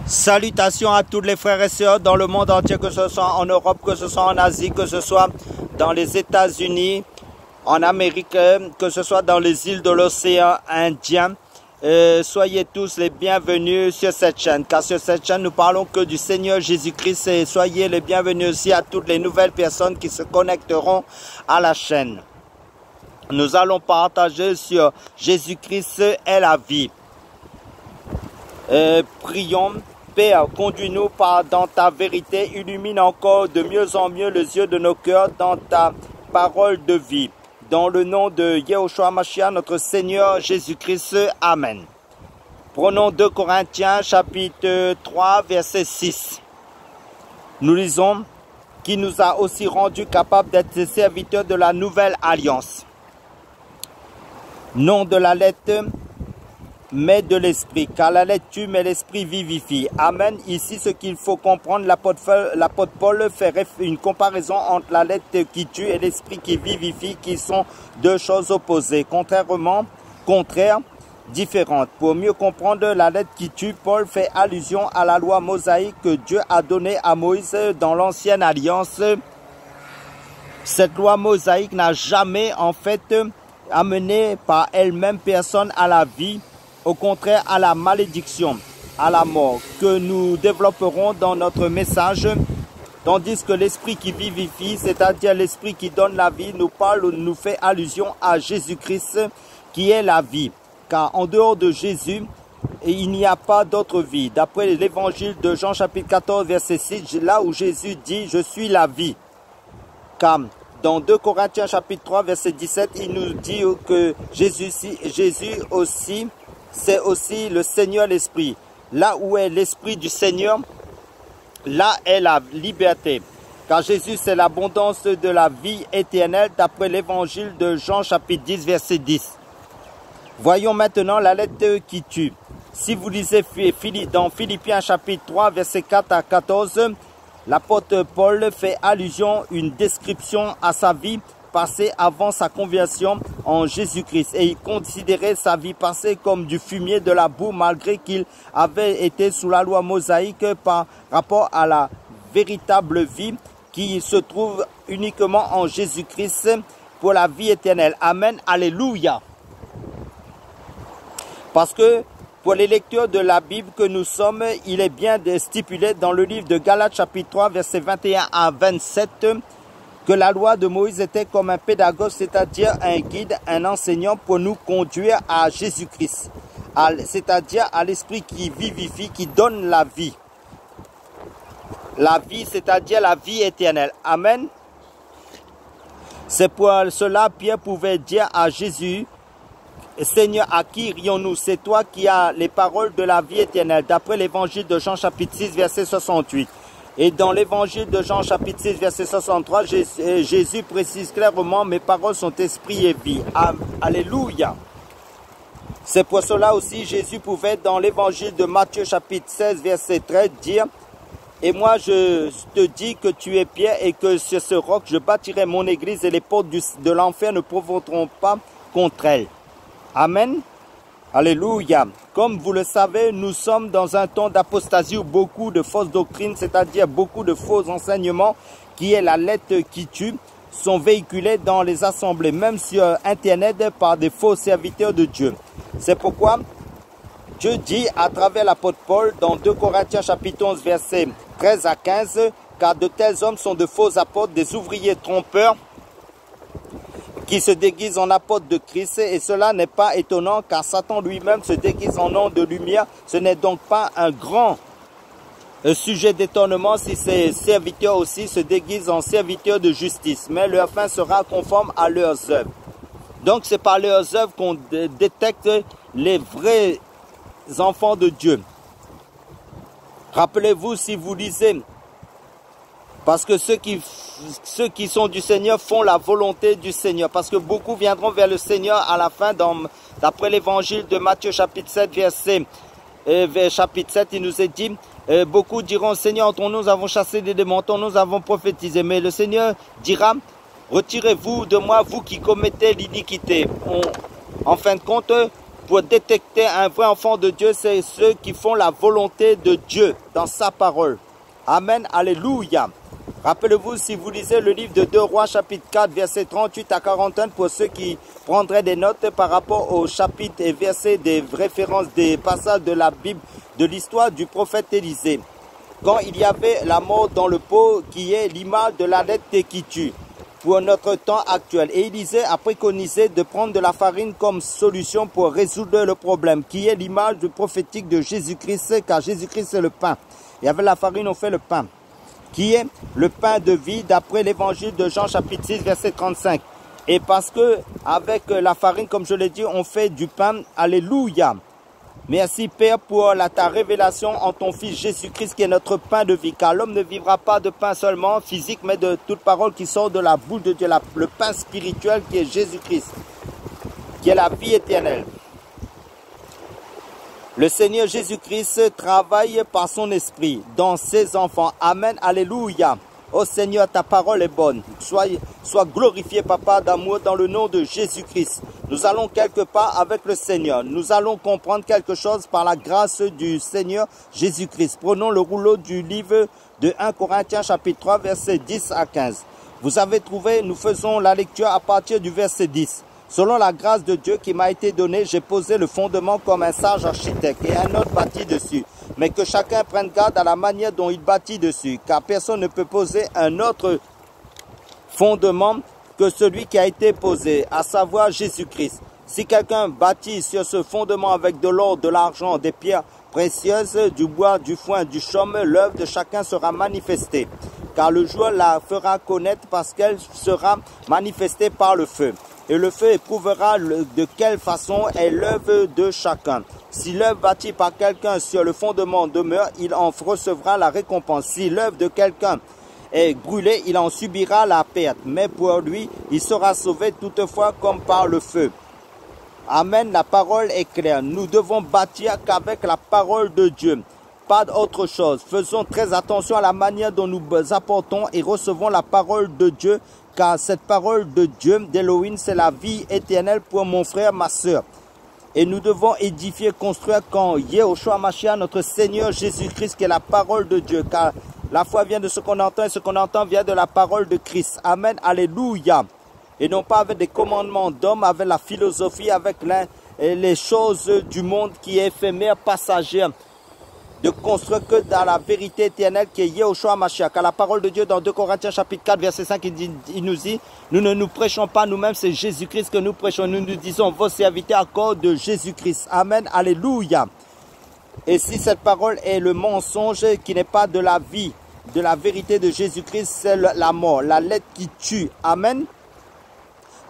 Salutations à tous les frères et sœurs dans le monde entier, que ce soit en Europe, que ce soit en Asie, que ce soit dans les États-Unis, en Amérique, que ce soit dans les îles de l'océan Indien. Soyez tous les bienvenus sur cette chaîne, car sur cette chaîne, nous parlons que du Seigneur Jésus-Christ, et soyez les bienvenus aussi à toutes les nouvelles personnes qui se connecteront à la chaîne. Nous allons partager sur Jésus-Christ est la vie. Prions. Père, conduis-nous dans ta vérité, illumine encore de mieux en mieux les yeux de nos cœurs dans ta parole de vie. Dans le nom de Yehoshua Mashiach, notre Seigneur Jésus-Christ. Amen. Prenons 2 Corinthiens chapitre 3 verset 6. Nous lisons, qui nous a aussi rendus capables d'être serviteurs de la nouvelle alliance. Non de la lettre, mais de l'esprit, car la lettre tue, mais l'esprit vivifie. Amen. Ici, ce qu'il faut comprendre, l'apôtre Paul fait une comparaison entre la lettre qui tue et l'esprit qui vivifie, qui sont deux choses opposées, contraires, différentes. Pour mieux comprendre la lettre qui tue, Paul fait allusion à la loi mosaïque que Dieu a donnée à Moïse dans l'ancienne alliance. Cette loi mosaïque n'a jamais, en fait, amené par elle-même personne à la vie, au contraire à la malédiction, à la mort, que nous développerons dans notre message, tandis que l'esprit qui vivifie, c'est-à-dire l'esprit qui donne la vie, nous fait allusion à Jésus-Christ qui est la vie. Car en dehors de Jésus, il n'y a pas d'autre vie. D'après l'évangile de Jean chapitre 14 verset 6, là où Jésus dit « Je suis la vie ». Car dans 2 Corinthiens chapitre 3 verset 17, il nous dit que Jésus aussi, c'est aussi le Seigneur l'Esprit. Là où est l'Esprit du Seigneur, là est la liberté. Car Jésus, c'est l'abondance de la vie éternelle d'après l'évangile de Jean chapitre 10 verset 10. Voyons maintenant la lettre qui tue. Si vous lisez dans Philippiens chapitre 3 verset 4 à 14, l'apôtre Paul fait allusion, une description à sa vie passée avant sa conversion en Jésus-Christ. Et il considérait sa vie passée comme du fumier, de la boue, malgré qu'il avait été sous la loi mosaïque par rapport à la véritable vie qui se trouve uniquement en Jésus-Christ pour la vie éternelle. Amen. Alléluia. Parce que pour les lecteurs de la Bible que nous sommes, il est bien stipulé dans le livre de Galates chapitre 3 versets 21 à 27 que la loi de Moïse était comme un pédagogue, c'est-à-dire un guide, un enseignant pour nous conduire à Jésus-Christ, c'est-à-dire à l'esprit qui vivifie, qui donne la vie. La vie, c'est-à-dire la vie éternelle. Amen. C'est pour cela Pierre pouvait dire à Jésus, Seigneur, à qui irions-nous? C'est toi qui as les paroles de la vie éternelle, d'après l'évangile de Jean chapitre 6 verset 68. Et dans l'évangile de Jean chapitre 6 verset 63, Jésus précise clairement, mes paroles sont esprit et vie. Alléluia. C'est pour cela aussi Jésus pouvait dans l'évangile de Matthieu chapitre 16 verset 13 dire, et moi je te dis que tu es Pierre et que sur ce roc je bâtirai mon église et les portes de l'enfer ne provoqueront pas contre elle. Amen. Alléluia. Comme vous le savez, nous sommes dans un temps d'apostasie où beaucoup de fausses doctrines, c'est-à-dire beaucoup de faux enseignements, qui est la lettre qui tue, sont véhiculés dans les assemblées, même sur Internet, par des faux serviteurs de Dieu. C'est pourquoi Dieu dit à travers l'apôtre Paul dans 2 Corinthiens chapitre 11 versets 13 à 15, car de tels hommes sont de faux apôtres, des ouvriers trompeurs, qui se déguisent en apôtres de Christ, et cela n'est pas étonnant car Satan lui-même se déguise en nom de lumière. Ce n'est donc pas un grand sujet d'étonnement si ces serviteurs aussi se déguisent en serviteurs de justice, mais leur fin sera conforme à leurs œuvres. Donc c'est par leurs œuvres qu'on détecte les vrais enfants de Dieu. Rappelez-vous, si vous lisez, parce que ceux qui sont du Seigneur font la volonté du Seigneur. Parce que beaucoup viendront vers le Seigneur à la fin. D'après l'évangile de Matthieu chapitre 7, chapitre 7, il nous est dit, beaucoup diront, Seigneur, en ton nom nous avons chassé des démons, en ton nom nous avons prophétisé. Mais le Seigneur dira, retirez-vous de moi, vous qui commettez l'iniquité. En fin de compte, Pour détecter un vrai enfant de Dieu, c'est ceux qui font la volonté de Dieu dans sa parole. Amen, alléluia. Rappelez-vous, si vous lisez le livre de 2 Rois, chapitre 4, versets 38 à 41, pour ceux qui prendraient des notes par rapport au chapitre et versets des références des passages de la Bible, de l'histoire du prophète Élisée. Quand il y avait la mort dans le pot, qui est l'image de la lettre qui tue, pour notre temps actuel. Et Élisée a préconisé de prendre de la farine comme solution pour résoudre le problème, qui est l'image prophétique de Jésus-Christ, car Jésus-Christ c'est le pain. Et avec la farine, on fait le pain, qui est le pain de vie, d'après l'évangile de Jean, chapitre 6, verset 35. Et parce que avec la farine, comme je l'ai dit, on fait du pain. Alléluia. Merci Père pour ta révélation en ton Fils Jésus-Christ qui est notre pain de vie. Car l'homme ne vivra pas de pain seulement physique, mais de toute parole qui sort de la bouche de Dieu. Le pain spirituel qui est Jésus-Christ, qui est la vie éternelle. Le Seigneur Jésus-Christ travaille par son esprit dans ses enfants. Amen, alléluia. Oh Seigneur, ta parole est bonne. Sois glorifié, Papa d'amour, dans le nom de Jésus-Christ. Nous allons quelque part avec le Seigneur. Nous allons comprendre quelque chose par la grâce du Seigneur Jésus-Christ. Prenons le rouleau du livre de 1 Corinthiens, chapitre 3, versets 10 à 15. Vous avez trouvé, nous faisons la lecture à partir du verset 10. Selon la grâce de Dieu qui m'a été donnée, j'ai posé le fondement comme un sage architecte et un autre bâtit dessus. Mais que chacun prenne garde à la manière dont il bâtit dessus, car personne ne peut poser un autre fondement que celui qui a été posé, à savoir Jésus-Christ. Si quelqu'un bâtit sur ce fondement avec de l'or, de l'argent, des pierres précieuses, du bois, du foin, du chaume, l'œuvre de chacun sera manifestée. Car le jour la fera connaître parce qu'elle sera manifestée par le feu. Et le feu éprouvera de quelle façon est l'œuvre de chacun. Si l'œuvre bâtie par quelqu'un sur le fondement demeure, il en recevra la récompense. Si l'œuvre de quelqu'un est brûlée, il en subira la perte. Mais pour lui, il sera sauvé toutefois comme par le feu. Amen, la parole est claire. Nous devons bâtir qu'avec la parole de Dieu. Pas d'autre chose. Faisons très attention à la manière dont nous apportons et recevons la parole de Dieu, car cette parole de Dieu, d'Élohim, c'est la vie éternelle pour mon frère, ma soeur. Et nous devons édifier, construire quand Yehoshua Mashiach, notre Seigneur Jésus-Christ, qui est la parole de Dieu, car la foi vient de ce qu'on entend et ce qu'on entend vient de la parole de Christ. Amen, alléluia. Et non pas avec des commandements d'hommes, avec la philosophie, avec les choses du monde qui est éphémère, passagère. De construire que dans la vérité éternelle qui est Yehoshua Mashiach. Car la parole de Dieu dans 2 Corinthiens chapitre 4 verset 5, il nous dit, nous ne nous prêchons pas nous-mêmes, c'est Jésus-Christ que nous prêchons. Nous nous disons, vos serviteurs à cause de Jésus-Christ. Amen, alléluia. Et si cette parole est le mensonge qui n'est pas de la vie, de la vérité de Jésus-Christ, c'est la mort, la lettre qui tue. Amen.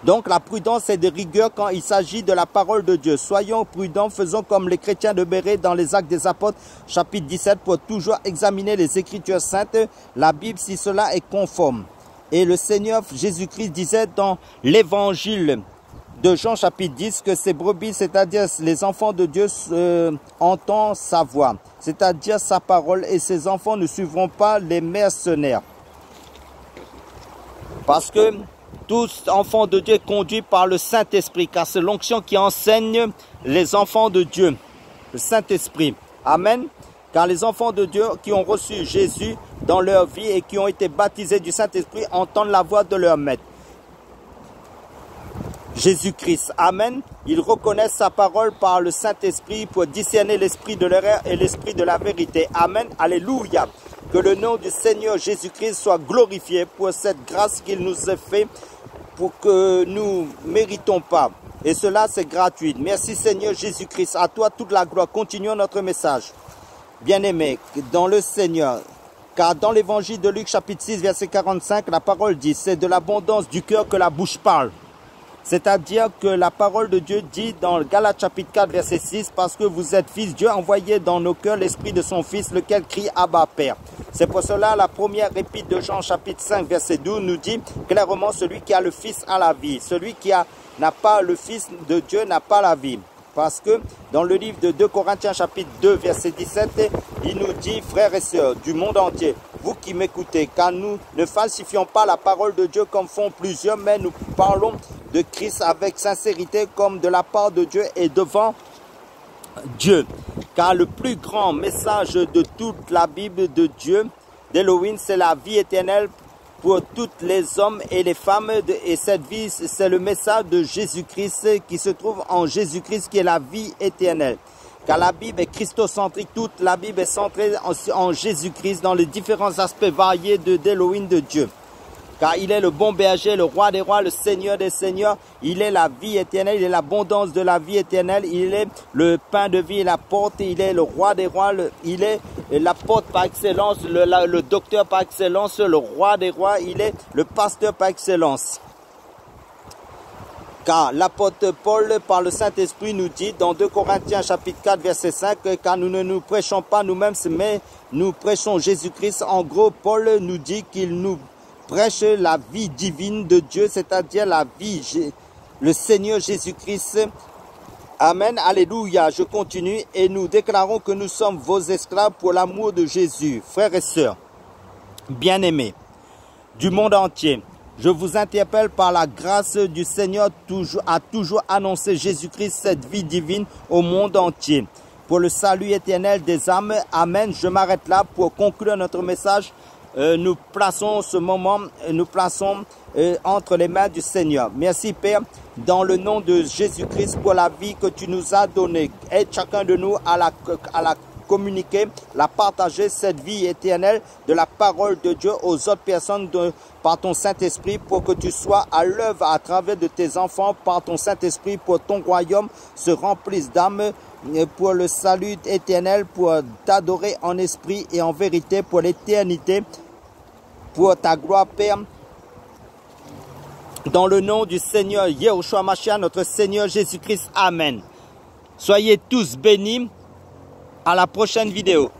Donc la prudence est de rigueur quand il s'agit de la parole de Dieu. Soyons prudents, faisons comme les chrétiens de Bérée dans les Actes des Apôtres, chapitre 17, pour toujours examiner les Écritures saintes, la Bible, si cela est conforme. Et le Seigneur Jésus-Christ disait dans l'évangile de Jean, chapitre 10, que ces brebis, c'est-à-dire les enfants de Dieu, entendent sa voix, c'est-à-dire sa parole, et ces enfants ne suivront pas les mercenaires. Parce que tous enfants de Dieu conduits par le Saint-Esprit, car c'est l'onction qui enseigne les enfants de Dieu, le Saint-Esprit. Amen. Car les enfants de Dieu qui ont reçu Jésus dans leur vie et qui ont été baptisés du Saint-Esprit entendent la voix de leur maître, Jésus-Christ. Amen. Ils reconnaissent sa parole par le Saint-Esprit pour discerner l'esprit de l'erreur et l'esprit de la vérité. Amen. Alléluia. Que le nom du Seigneur Jésus-Christ soit glorifié pour cette grâce qu'il nous a fait, pour que nous ne méritons pas. Et cela, c'est gratuit. Merci Seigneur Jésus-Christ. À toi toute la gloire. Continuons notre message. Bien-aimés, dans le Seigneur, car dans l'évangile de Luc, chapitre 6, verset 45, la parole dit, c'est de l'abondance du cœur que la bouche parle. C'est-à-dire que la parole de Dieu dit dans Galates chapitre 4 verset 6, parce que vous êtes fils, Dieu a envoyé dans nos cœurs l'esprit de son Fils, lequel crie Abba Père. C'est pour cela la première épître de Jean chapitre 5 verset 12 nous dit clairement, celui qui a le Fils a la vie. Celui qui n'a pas le Fils de Dieu n'a pas la vie. Parce que dans le livre de 2 Corinthiens chapitre 2 verset 17, il nous dit, frères et sœurs du monde entier, vous qui m'écoutez, car nous ne falsifions pas la parole de Dieu comme font plusieurs, mais nous parlons de Christ avec sincérité comme de la part de Dieu et devant Dieu. Car le plus grand message de toute la Bible de Dieu, d'Elohim, c'est la vie éternelle pour tous les hommes et les femmes. Et cette vie, c'est le message de Jésus-Christ qui se trouve en Jésus-Christ, qui est la vie éternelle. Car la Bible est christocentrique, toute la Bible est centrée en Jésus-Christ dans les différents aspects variés d'Elohim de Dieu. Car il est le bon berger, le roi des rois, le seigneur des seigneurs. Il est la vie éternelle, il est l'abondance de la vie éternelle. Il est le pain de vie et la porte. Il est le roi des rois, il est la porte par excellence, le docteur par excellence, le roi des rois. Il est le pasteur par excellence. Car l'apôtre Paul, par le Saint-Esprit, nous dit dans 2 Corinthiens chapitre 4, verset 5, car nous ne nous prêchons pas nous-mêmes, mais nous prêchons Jésus-Christ. En gros, Paul nous dit qu'il nous prêche la vie divine de Dieu, c'est-à-dire la vie, le Seigneur Jésus-Christ. Amen, alléluia. Je continue et nous déclarons que nous sommes vos esclaves pour l'amour de Jésus. Frères et sœurs, bien-aimés du monde entier, je vous interpelle par la grâce du Seigneur à toujours annoncer Jésus-Christ, cette vie divine au monde entier. Pour le salut éternel des âmes. Amen. Je m'arrête là pour conclure notre message. Nous plaçons ce moment, entre les mains du Seigneur. Merci Père, dans le nom de Jésus-Christ pour la vie que tu nous as donnée. Aide chacun de nous à la communiquer, la partager, cette vie éternelle de la parole de Dieu aux autres personnes par ton Saint-Esprit, pour que tu sois à l'œuvre à travers de tes enfants par ton Saint-Esprit, pour ton royaume se remplisse d'âmes, pour le salut éternel, pour t'adorer en esprit et en vérité pour l'éternité, pour ta gloire, Père. Dans le nom du Seigneur Yehoshua Mashiach, notre Seigneur Jésus-Christ. Amen. Soyez tous bénis. À la prochaine vidéo.